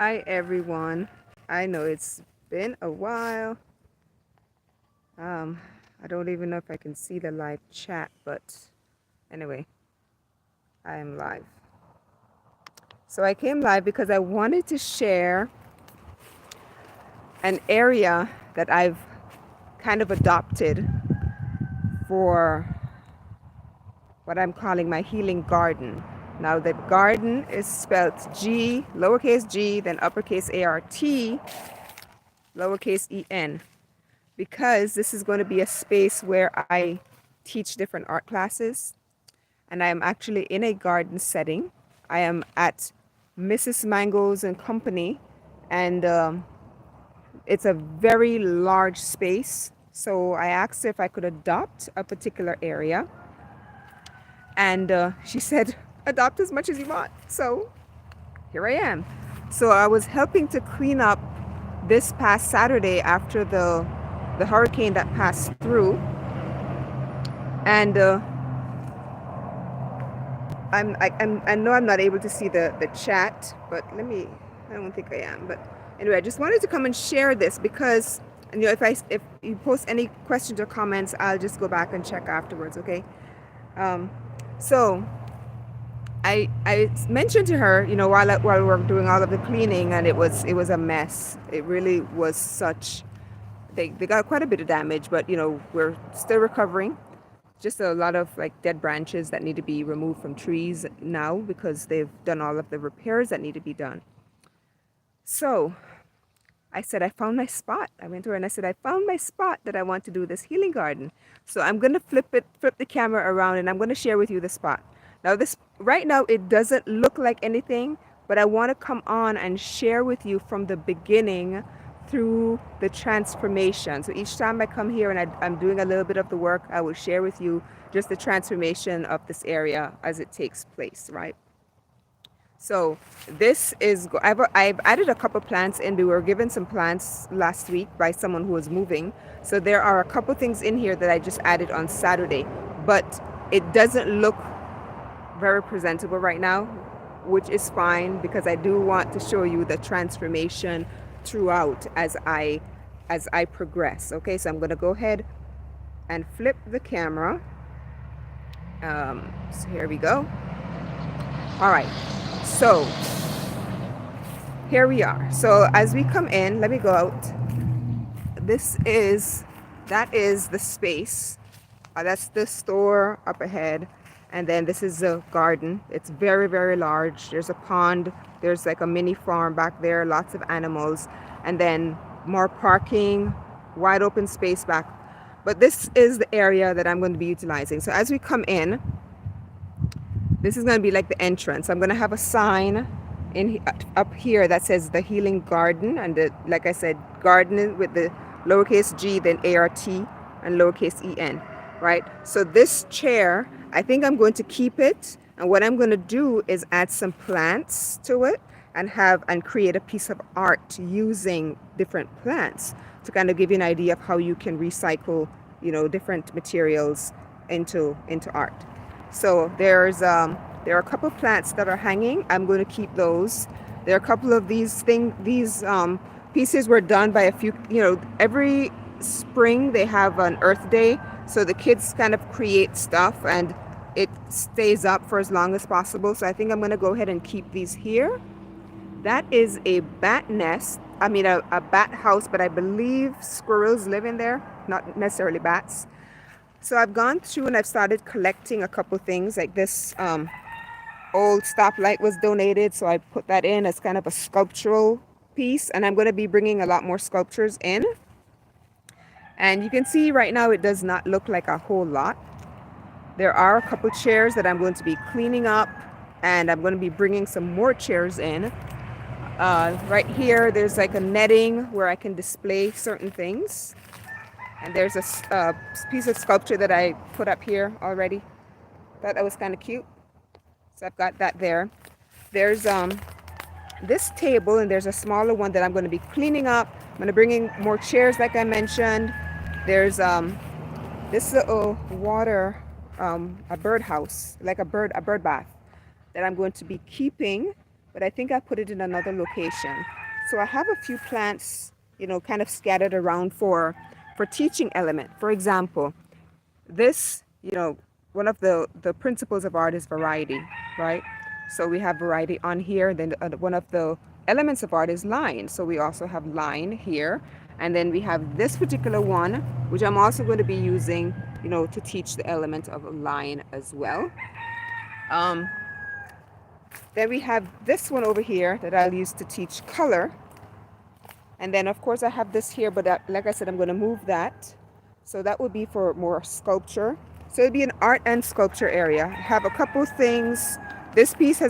Hi everyone. I know it's been a while. Um, I don't even know if I can see the live chat, but anyway, I am live. So I came live because I wanted to share an area that I've kind of adopted for what I'm calling my healing garden. Now the garden is spelled G, lowercase g, then uppercase ART, lowercase en. Because this is going to be a space where I teach different art classes, and I am actually in a garden setting. I am at Mrs. Mangoes and Company, and it's a very large space. So I asked her if I could adopt a particular area, and she said, adopt as much as you want. So here I am. So I was helping to clean up this past Saturday after the hurricane that passed through, and I know I'm not able to see the chat, but I don't think I am, but anyway, I just wanted to come and share this because, if you post any questions or comments, I'll just go back and check afterwards. Okay. um, so I mentioned to her, while we were doing all of the cleaning, and it was a mess. It really was such. They got quite a bit of damage, but we're still recovering. Just a lot of like dead branches that need to be removed from trees now because they've done all of the repairs that need to be done. So I said, I found my spot. I went to her and I said, I found my spot that I want to do this healing garden. So I'm going to flip the camera around, and I'm going to share with you the spot. Now this, right now, it doesn't look like anything, but I want to come on and share with you from the beginning through the transformation. So each time I come here and I'm doing a little bit of the work, I will share with you just the transformation of this area as it takes place, right? So this is, I've added a couple plants in. We were given some plants last week by someone who was moving. So there are a couple things in here that I just added on Saturday, but it doesn't look very presentable right now, which is fine because I do want to show you the transformation throughout as I progress. Okay, so I'm going to go ahead and flip the camera. So here we go. All right, so here we are. So as we come in, let me go out. That is the space. That's the store up ahead. And then this is the garden. It's very, very large. There's a pond. There's like a mini farm back there, lots of animals. And then more parking, wide open space back. But this is the area that I'm going to be utilizing. So as we come in, this is going to be like the entrance. I'm going to have a sign up here that says the healing garden, and like I said, garden with the lowercase g, then ART, and lowercase en, right? So this chair, I think I'm going to keep it, and what I'm going to do is add some plants to it and create a piece of art using different plants to kind of give you an idea of how you can recycle different materials into art. So there are a couple of plants that are hanging. I'm going to keep those. There are a couple of these pieces were done by a few, every spring they have an Earth Day. So the kids kind of create stuff and it stays up for as long as possible. So I think I'm going to go ahead and keep these here. That is a bat nest. I mean, a bat house, but I believe squirrels live in there, not necessarily bats. So I've gone through and I've started collecting a couple things like this. Old stoplight was donated, so I put that in as kind of a sculptural piece, and I'm going to be bringing a lot more sculptures in. And you can see right now it does not look like a whole lot. There are a couple chairs that I'm going to be cleaning up, and I'm going to be bringing some more chairs in. Right here there's like a netting where I can display certain things, and there's a piece of sculpture that I put up here already. Thought that was kind of cute. So I've got that there. There's this table, and there's a smaller one that I'm going to be cleaning up. I'm going to bring in more chairs like I mentioned. There's this little water, a bird house, like a bird bath that I'm going to be keeping but I think I put it in another location. So I have a few plants, kind of scattered around for teaching element. For example, this, one of the principles of art is variety, right? So we have variety on here. Then one of the elements of art is line. So we also have line here. And then we have this particular one, which I'm also going to be using, to teach the element of a line as well. Um, then we have this one over here that I'll use to teach color. And then of course I have this here, but like I said, I'm going to move that. So that would be for more sculpture. So it'd be an art and sculpture area. I have a couple things. This piece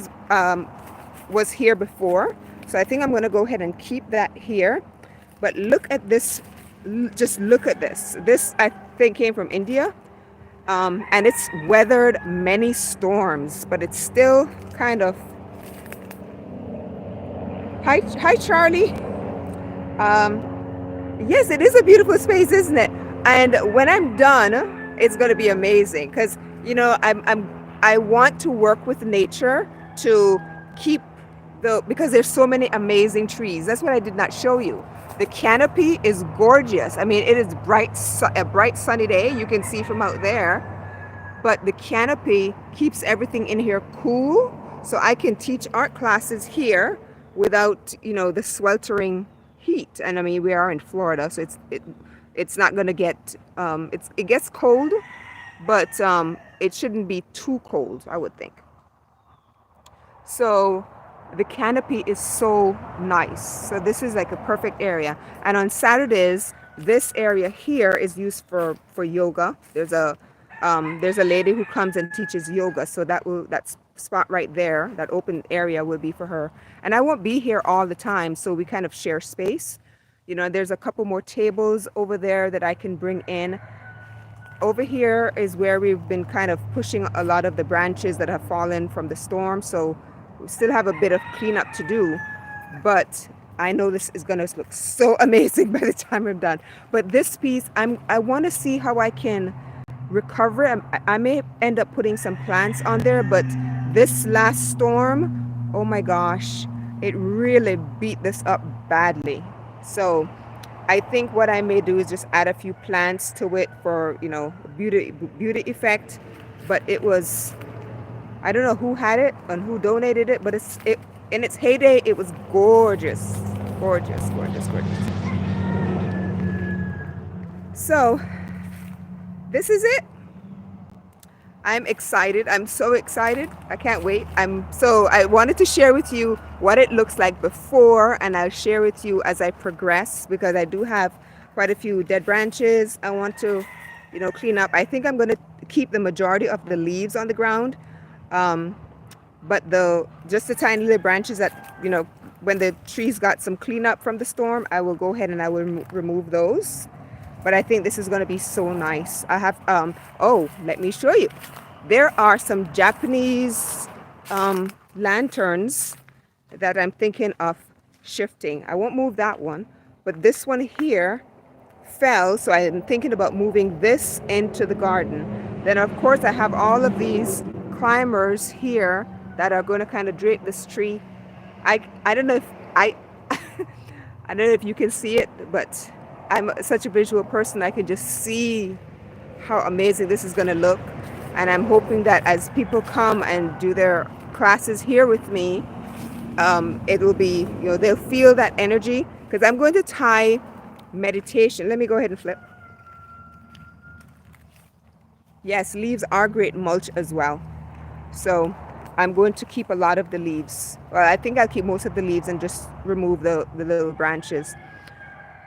was here before. So I think I'm going to go ahead and keep that here. But look at this. Just look at this. This, I think, came from India. And it's weathered many storms, but it's still kind of... Hi, Charlie. Yes, it is a beautiful space, isn't it? And when I'm done, it's going to be amazing because, I want to work with nature to keep because there's so many amazing trees. That's what I did not show you. The canopy is gorgeous. I mean, it is a bright sunny day. You can see from out there, but the canopy keeps everything in here cool. So I can teach art classes here without, the sweltering heat. And I mean, we are in Florida, so it's not going to get, it gets cold, but it shouldn't be too cold, I would think. So the canopy is so nice. So this is like a perfect area. And on Saturdays, this area here is used for yoga. There's a lady who comes and teaches yoga. So that spot right there, that open area will be for her. And I won't be here all the time, so we kind of share space. There's a couple more tables over there that I can bring in. Over here is where we've been kind of pushing a lot of the branches that have fallen from the storm. So we still have a bit of cleanup to do, but I know this is going to look so amazing by the time I'm done. But this piece, I want to see how I can recover. I may end up putting some plants on there, but this last storm, oh my gosh, it really beat this up badly. So I think what I may do is just add a few plants to it for, beauty effect. But it was, I don't know who had it and who donated it, but in its heyday, it was gorgeous. Gorgeous, gorgeous, gorgeous. So this is it. I'm excited. I'm so excited. I can't wait. I wanted to share with you what it looks like before, and I'll share with you as I progress, because I do have quite a few dead branches I want to, clean up. I think I'm going to keep the majority of the leaves on the ground. But just the tiny little branches that, when the trees got some cleanup from the storm, I will go ahead and I will remove those. But I think this is going to be so nice. I have, let me show you. There are some Japanese lanterns that I'm thinking of shifting. I won't move that one, but this one here fell, so I'm thinking about moving this into the garden. Then of course I have all of these climbers here that are going to kind of drape this tree. I don't know if I don't know if you can see it, but I'm such a visual person. I can just see how amazing this is going to look. And I'm hoping that as people come and do their classes here with me, it will be, they'll feel that energy, because I'm going to tie meditation. Let me go ahead and flip. Yes, leaves are great mulch as well. So I'm going to keep a lot of the leaves. Well, I think I'll keep most of the leaves and just remove the little branches.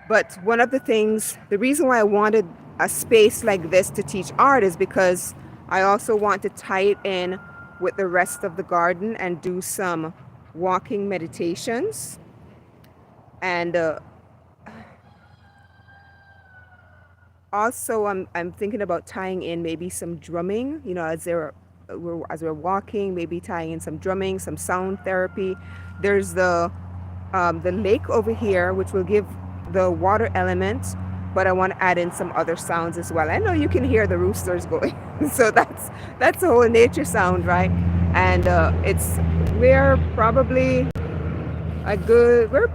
But one of the things, the reason why I wanted a space like this to teach art is because I also want to tie it in with the rest of the garden and do some walking meditations. And also I'm thinking about tying in maybe some drumming, as we're walking, maybe tying in some drumming, some sound therapy. There's the lake over here, which will give the water element, but I want to add in some other sounds as well. I know you can hear the roosters going, so that's a whole nature sound, right? And it's We're probably we're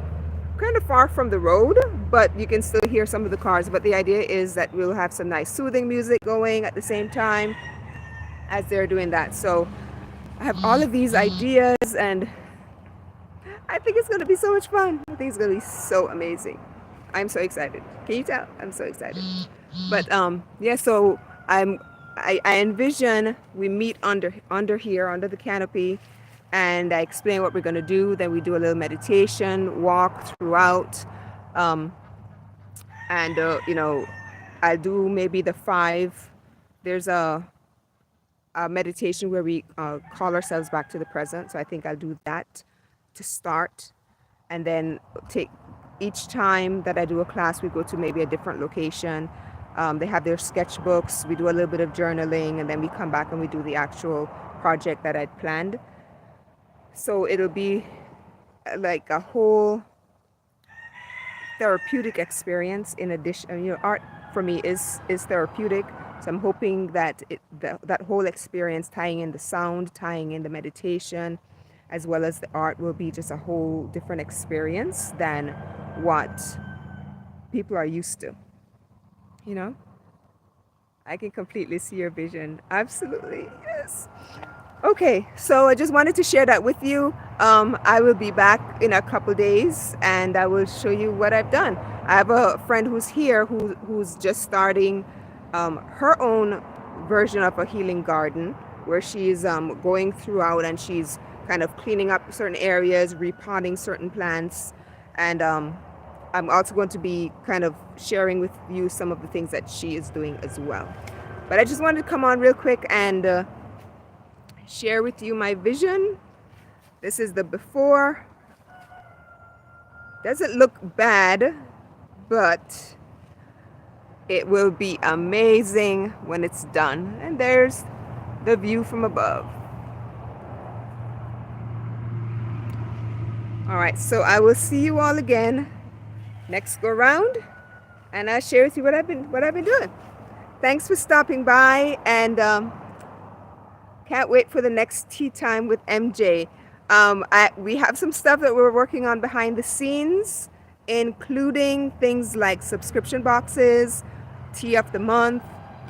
kind of far from the road, but you can still hear some of the cars. But the idea is that we'll have some nice soothing music going at the same time as they're doing that. So I have all of these ideas, and I think it's going to be so much fun. I think it's going to be so amazing. I'm so excited. Can you tell? I'm so excited. But yeah, so I envision we meet under here, under the canopy, and I explain what we're going to do. Then we do a little meditation, walk throughout, um, and you know, I'll do maybe the 5. There's a meditation where we call ourselves back to the present. So I think I'll do that to start, and then take each time that I do a class, we go to maybe a different location. They have their sketchbooks. We do a little bit of journaling, and then we come back and we do the actual project that I'd planned. So it'll be like a whole therapeutic experience. In addition, you know, art for me is therapeutic. So I'm hoping that that whole experience, tying in the sound, tying in the meditation, as well as the art, will be just a whole different experience than what people are used to. You know, I can completely see your vision. Absolutely, yes. Okay, so I just wanted to share that with you. I will be back in a couple days, and I will show you what I've done. I have a friend who's here who's just starting her own version of a healing garden, where she's going throughout and she's kind of cleaning up certain areas, repotting certain plants, and I'm also going to be kind of sharing with you some of the things that she is doing as well. But I just wanted to come on real quick and share with you my vision. This is the before. Doesn't look bad, but it will be amazing when it's done. And there's the view from above. All right, so I will see you all again next go round, and I'll share with you what I've been doing. Thanks for stopping by, and can't wait for the next tea time with MJ. We have some stuff that we're working on behind the scenes, including things like subscription boxes, tea of the month,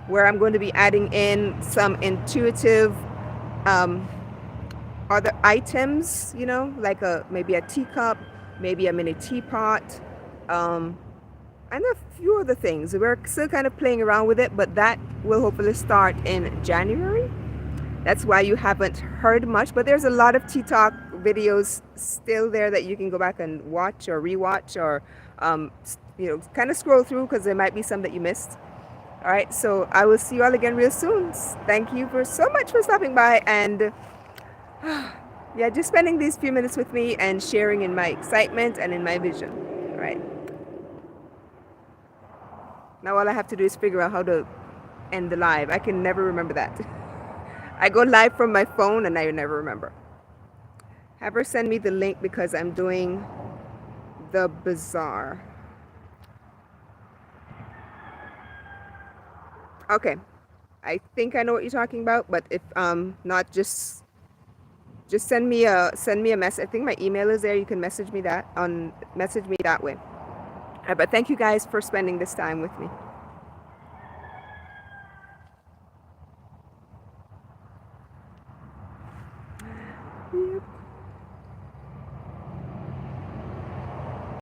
where I'm going to be adding in some intuitive other items, you know, like maybe a teacup, maybe a mini teapot, and a few other things. We're still kind of playing around with it, but that will hopefully start in January. That's why you haven't heard much, but there's a lot of Tea Talk videos still there that you can go back and watch or rewatch, or you know, kind of scroll through, because there might be some that you missed. All right, so I will see you all again real soon. Thank you so much for stopping by, and yeah, just spending these few minutes with me and sharing in my excitement and in my vision. All right. Now all I have to do is figure out how to end the live. I can never remember that. I go live from my phone and I never remember. Have her send me the link because I'm doing the bazaar. Okay. I think I know what you're talking about, but if not, just send me a message. I think my email is there. You can message me that way. All right, but thank you guys for spending this time with me.